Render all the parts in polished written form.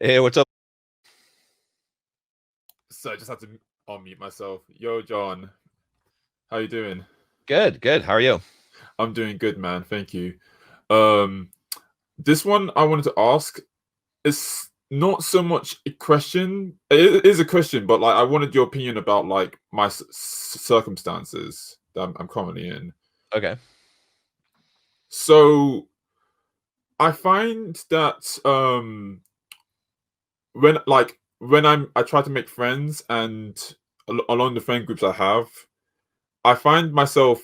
Hey, what's up? So I just had to unmute myself. Yo, John, how you doing? Good, good. How are you? I'm doing good, man. Thank you. Um, this one I wanted to ask is not so much a question. It is a question, but like I wanted your opinion about like my circumstances that I'm currently in. Okay. So I find that when I try to make friends and along the friend groups I have, I find myself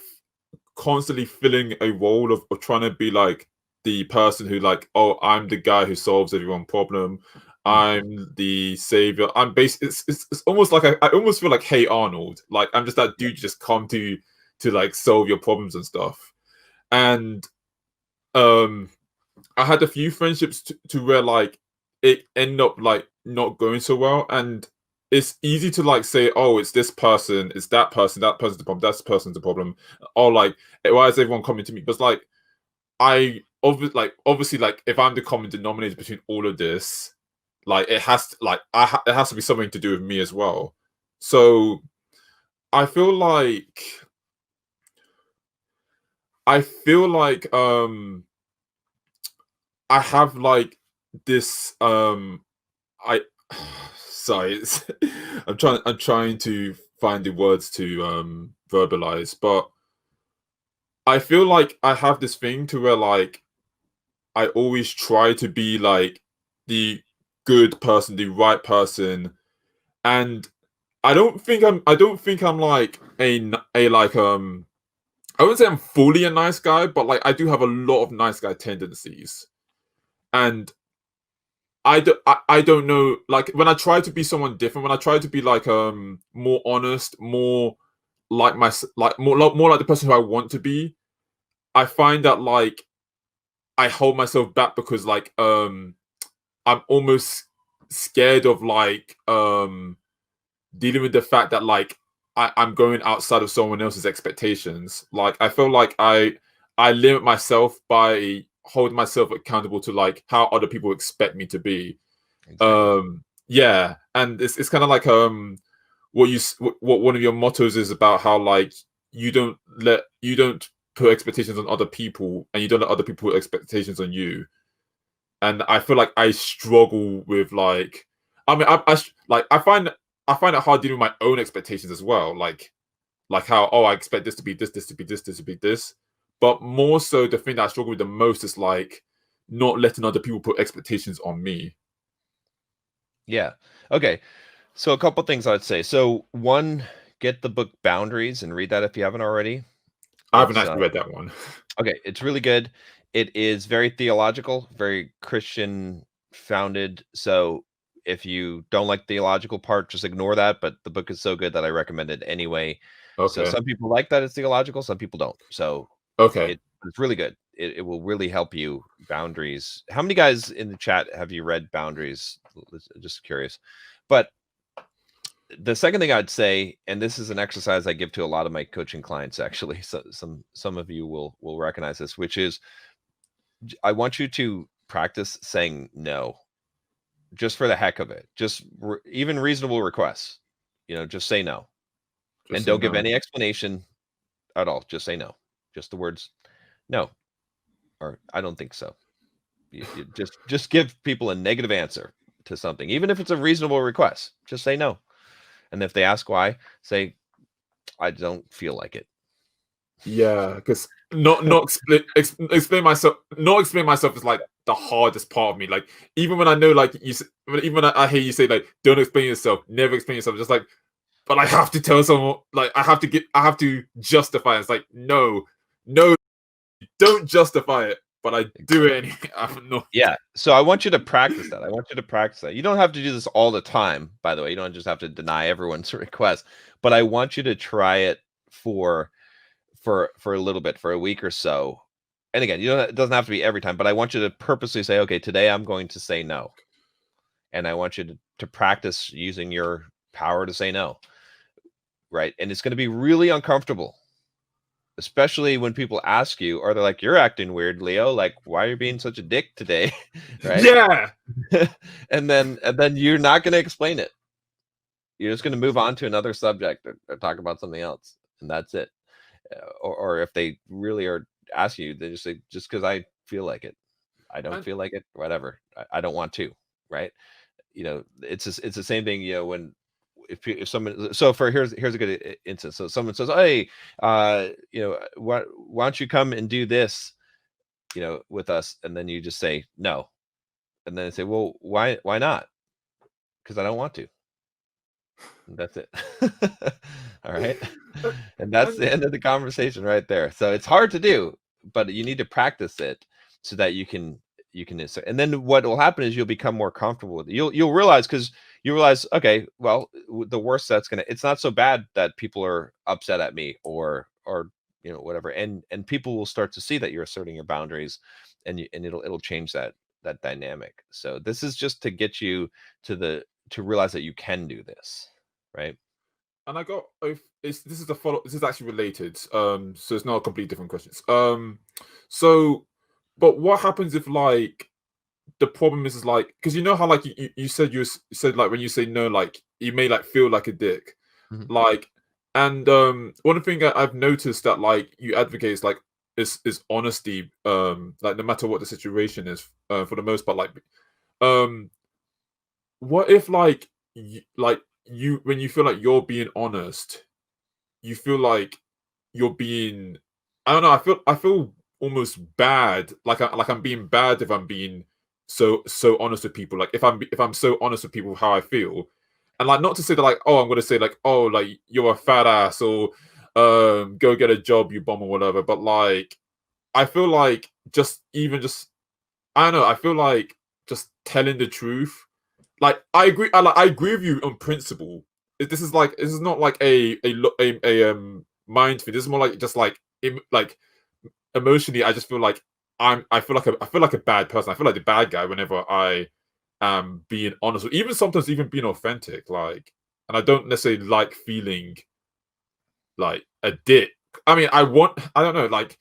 constantly filling a role of trying to be like the person who like, oh, I'm the guy who solves everyone's problem. Mm. I'm the savior. I'm basically it's almost like I almost feel like Hey Arnold. Like I'm just that Yeah. dude you just come to like solve your problems and stuff. And um I had a few friendships to where like it ended up like not going so well, and it's easy to like say, oh, it's this person, it's that person's the problem, that person's the problem, or like, why is everyone coming to me? But it's like obviously like if I'm the common denominator between all of this, like it has to like it has to be something to do with me as well. So I feel like I feel like I have like this I sorry, I'm trying to find the words to verbalize, but I feel like I have this thing to where like I always try to be like the good person, the right person, and I don't think I'm like a like I wouldn't say I'm fully a nice guy, but like I do have a lot of nice guy tendencies. And I don't know, like when I try to be someone different, when I try to be like more honest, more like more like the person who I want to be, I find that like I hold myself back because like I'm almost scared of like dealing with the fact that like I'm going outside of someone else's expectations. Like I feel like I limit myself by holding myself accountable to like how other people expect me to be. Exactly. Yeah, and it's kind of like what one of your mottos is about how like you don't put expectations on other people and you don't let other people put expectations on you. And I feel like I struggle with like I mean like I find it hard dealing with my own expectations as well, like how, oh, I expect this to be this to be this to be this. But more so the thing that I struggle with the most is like not letting other people put expectations on me. Yeah. Okay. So a couple things I'd say. So one, get the book Boundaries and read that if you haven't already. I haven't It's actually read that one. okay. It's really good. It is very theological, very Christian founded. So if you don't like the theological part, just ignore that. But the book is so good that I recommend it anyway. So Okay. some people like that it's theological, some people don't. So Okay. it's really good. It will really help you. Boundaries. How many guys in the chat have you read Boundaries? Just curious. But the second thing I'd say, and this is an exercise I give to a lot of my coaching clients, actually. So some of you will recognize this, which is I want you to practice saying no, just for the heck of it. Just even reasonable requests. Just say no, Just and say don't give no. any explanation at all. Just say no. Just the words no or I don't think so. You just give people a negative answer to something, even if it's a reasonable request. Just say no, and if they ask why, say I don't feel like it. Yeah, because not explain myself. Not explain myself is like the hardest part of me. Like even when I know, like even when I hear you say like, don't explain yourself, never explain yourself. Just like, but I have to tell someone. Like I have to justify it. It's like no, don't justify it. But I do it Exactly. anyway. I'm not. Yeah. So I want you to practice that. I want you to practice that. You don't have to do this all the time, by the way. You don't just have to deny everyone's request, but I want you to try it for for a little bit, for a week or so. And again, it doesn't have to be every time, but I want you to purposely say, okay, today I'm going to say no. And I want you to practice using your power to say no. Right. And it's going to be really uncomfortable. especially when people ask you, or they're like, "You're acting weird, Leo. Like, why are you being such a dick today?" Right? Yeah. and then you're not going to explain it. You're just going to move on to another subject, or talk about something else, and that's it. Or if they really are asking you, they just say, "Just because I feel like it. I don't And feel like it. Whatever. I don't want to." Right? It's the same thing. When if someone, so for here's a good instance. So someone says, "Hey, why don't you come and do this, with us?" And then you just say no, and then they say, "Well, why not?" Because I don't want to. And that's it. All right. And that's and the end of the conversation right there. So it's hard to do, but you need to practice it so that and then what will happen is you'll become more comfortable with it. You'll realize, because you realize, okay, well, the worst it's not so bad that people are upset at me, or whatever. And people will start to see that you're asserting your boundaries, and it'll change that dynamic. So this is just to get you to realize that you can do this, right? I got this is the follow. This is actually related. So it's not a completely different questions. So, but what happens if like the problem is like, because you know how like you said you said like when you say no, like you may like feel like a dick, Mhm. like, and one thing I've noticed that like you advocate is like is honesty, like no matter what the situation is, for the most part, like, um what if like you when you feel like you're being honest, you feel like you're being, I don't know, I feel almost bad, like I'm being bad if I'm being so honest with people, like if I'm so honest with people how I feel. And like, not to say that like, oh, I'm gonna say like, oh, like you're a fat ass, or go get a job, you bum, or whatever, but like I feel like just I don't know, I feel like just telling the truth, like I agree with you on principle. This is not like a mind thing. This is more like just like like emotionally. I just feel like I feel like a bad person. I feel like the bad guy whenever I am being honest, or even sometimes even being authentic. Like, and I don't necessarily like feeling like a dick. I mean, I don't know, like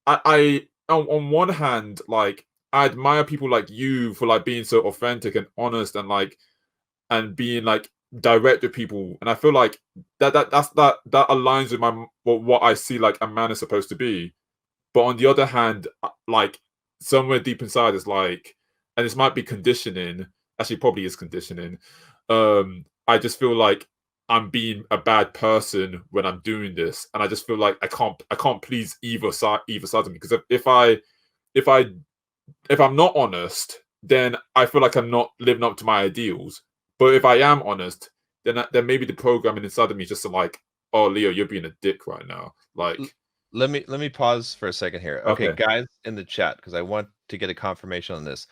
I on one hand, like I admire people like you for like being so authentic and honest, and like and being like direct with people, and I feel like that aligns with what I see like a man is supposed to be. But on the other hand, like somewhere deep inside is like, and this might be conditioning, actually probably is conditioning, I just feel like I'm being a bad person when I'm doing this, and I just feel like I can't please either side of me, because if I if I'm not honest, then I feel like I'm not living up to my ideals. But if I am honest, then maybe the programming inside of me is just like, oh, Leo, you're being a dick right now. L- Like, let me pause for a second here. Okay, okay, guys in the chat, because I want to get a confirmation on this.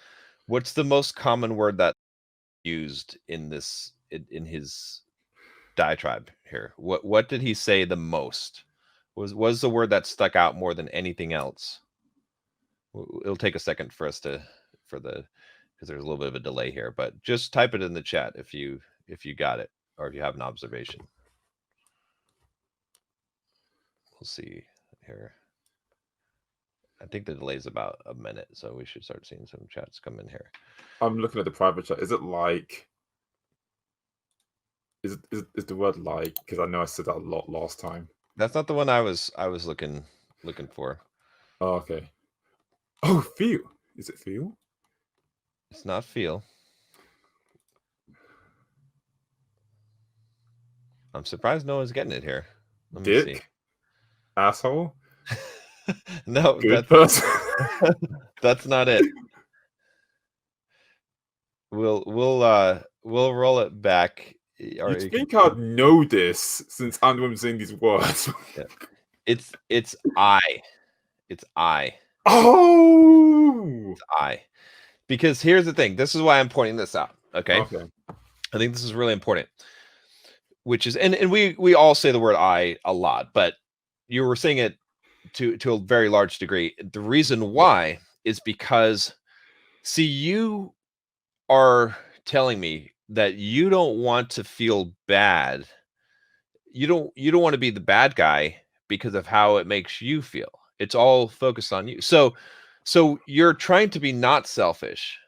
What's the most common word that used in his diatribe here? What did he say the most? Was the word that stuck out more than anything else? It'll take a second for us because there's a little bit of a delay here, but just type it in the chat if you got it, or if you have an observation. We'll see here. I think the delay is about a minute, so we should start seeing some chats come in here. I'm looking at the private chat. Is it like? Is the word like? Because I know I said that a lot last time. That's not the one I was looking for. Oh, okay. Oh, feel. Is it feel? It's not feel. I'm surprised no one's getting it here. Let me see. Dick. Asshole. No, Good person. that's not it. We'll roll it back. Or You'd you think can, I'd know this since I'm the one saying these words. yeah. It's I. It's I. Oh. It's I. Because here's the thing. This is why I'm pointing this out. Okay. Okay. I think this is really important. Which is, and we all say the word I a lot, but you were saying it to a very large degree. The reason why is because, see, you are telling me that you don't want to feel bad. You don't want to be the bad guy, because of how it makes you feel. It's all focused on you. So you're trying to be not selfish,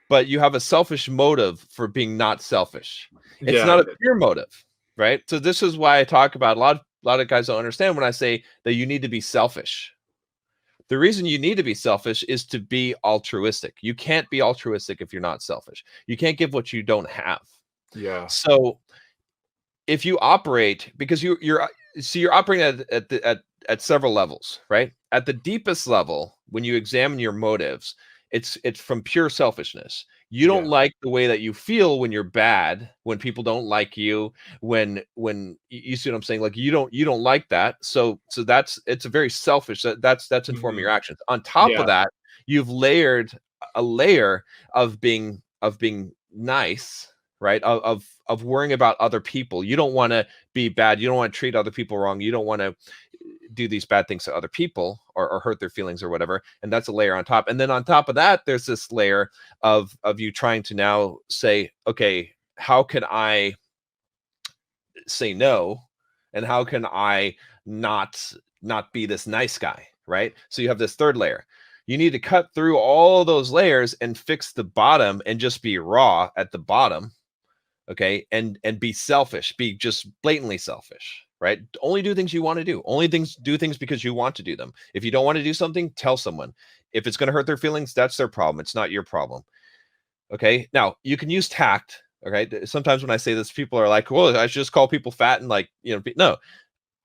but you have a selfish motive for being not selfish. It's Yeah. not a pure motive, right? So this is why I talk about a lot of guys don't understand when I say that you need to be selfish. The reason you need to be selfish is to be altruistic. You can't be altruistic if you're not selfish. You can't give what you don't have. Yeah. So if you operate, because you're operating at several levels, right? At the deepest level, when you examine your motives, it's from pure selfishness. You don't Yeah. like the way that you feel when you're bad, when people don't like you, when you see what I'm saying? Like you don't like that. So it's a very selfish, that's informing your actions. On top of Yeah. that, you've layered a layer of being nice, right? Of worrying about other people. You don't want to be bad. You don't want to treat other people wrong. You don't want to do these bad things to other people or hurt their feelings or whatever. And that's a layer on top. And then on top of that, there's this layer of you trying to now say, okay, how can I say no? And how can I not be this nice guy, right? So you have this third layer. You need to cut through all those layers and fix the bottom and just be raw at the bottom, okay? And be selfish, be just blatantly selfish, right? Only do things you want to do. Do things because you want to do them. If you don't want to do something, tell someone. If it's going to hurt their feelings, that's their problem. It's not your problem. Okay? Now, you can use tact, okay? Sometimes when I say this, people are like, well, I should just call people fat and like, no.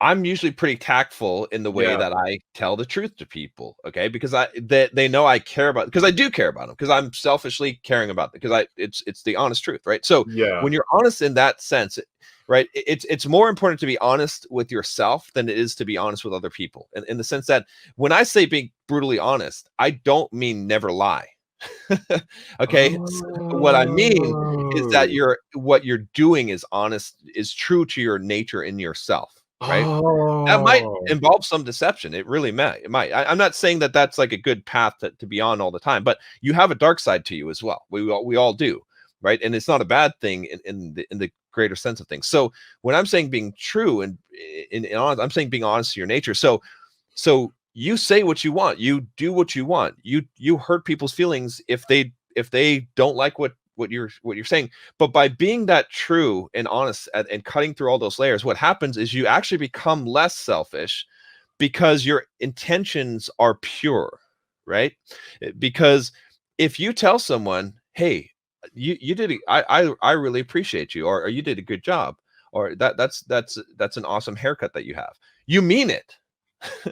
I'm usually pretty tactful in the way that I tell the truth to people, okay? Because they know I care about, because I do care about them, because I'm selfishly caring about them, because it's the honest truth, right? So when you're honest in that sense, right, it's more important to be honest with yourself than it is to be honest with other people. In the sense that when I say being brutally honest, I don't mean never lie. Okay? What I mean is that what you're doing is honest, is true to your nature in yourself, right? That might involve some deception. It really might. It might. I'm not saying that that's like a good path to be on all the time, but you have a dark side to you as well. We all do, right? And it's not a bad thing in the greater sense of things. So when I'm saying being true and in honest, I'm saying being honest to your nature. So you say what you want. You do what you want. You hurt people's feelings if they don't like what you're saying. But by being that true and honest and cutting through all those layers, what happens is you actually become less selfish because your intentions are pure, right? Because if you tell someone, hey, you did I really appreciate you, or you did a good job, or that's an awesome haircut that you have, you mean it.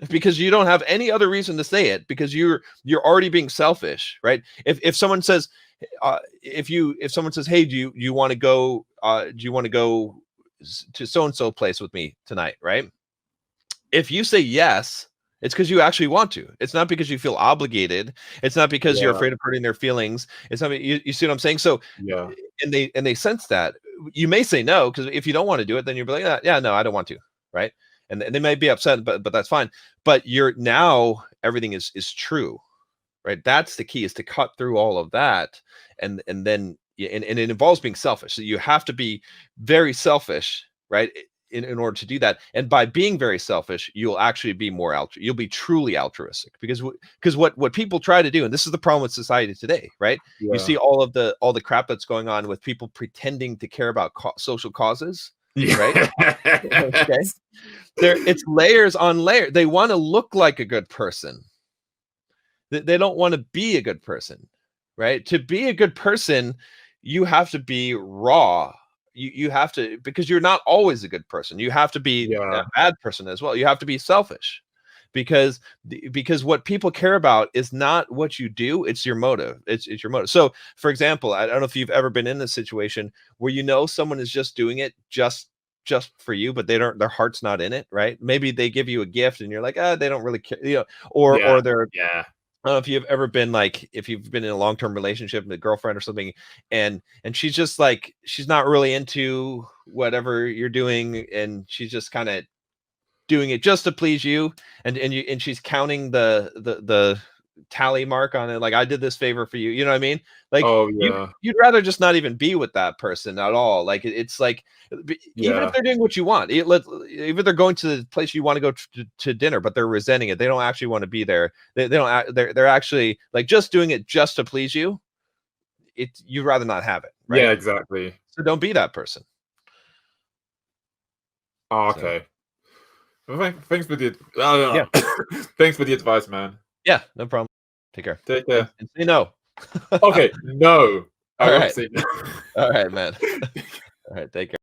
Because you don't have any other reason to say it, because you're already being selfish, right? If someone says, if someone says, hey, do you want to go to so and so place with me tonight, right? If you say yes, it's because you actually want to. It's not because you feel obligated. It's not because you're afraid of hurting their feelings. It's not. You see what I'm saying? So and they sense that. You may say no, because if you don't want to do it, then you'll be like, yeah, no, I don't want to, right? And they may be upset, but that's fine. But you're now, everything is true, right? That's the key, is to cut through all of that, and then and it involves being selfish. So you have to be very selfish, right? In order to do that. And by being very selfish, you'll actually be more you'll be truly altruistic, because what people try to do, and this is the problem with society today, right? You see all the crap that's going on with people pretending to care about social causes, right? Okay. It's layers on layers. They want to look like a good person. They don't want to be a good person, right? To be a good person, you have to be raw. You have to, because you're not always a good person. You have to be a bad person as well. You have to be selfish, because what people care about is not what you do, it's your motive. It's your motive. So for example, I don't know if you've ever been in this situation where someone is just doing it just for you, but their heart's not in it, right? Maybe they give you a gift and you're like, they don't really care, or they're I don't know if you've ever been like, if you've been in a long-term relationship with a girlfriend or something, and she's just like, she's not really into whatever you're doing, and she's just kind of doing it just to please you, and she's counting the tally mark on it, like I did this favor for you. You know what I mean? Like Oh yeah. you'd rather just not even be with that person at all. Like it's like even Yeah. if they're doing what you want, even they're going to the place you want to go to dinner, but they're resenting it. They don't actually want to be there. They don't. They're actually like just doing it just to please you. You'd rather not have it, right? Yeah, exactly. So don't be that person. Oh, So, okay. Well, thanks for the Yeah. thanks for the advice, man. yeah, no problem. Take care. Take care. And say no. Okay, no. I All won't right. say no. All right, man. All right, take care.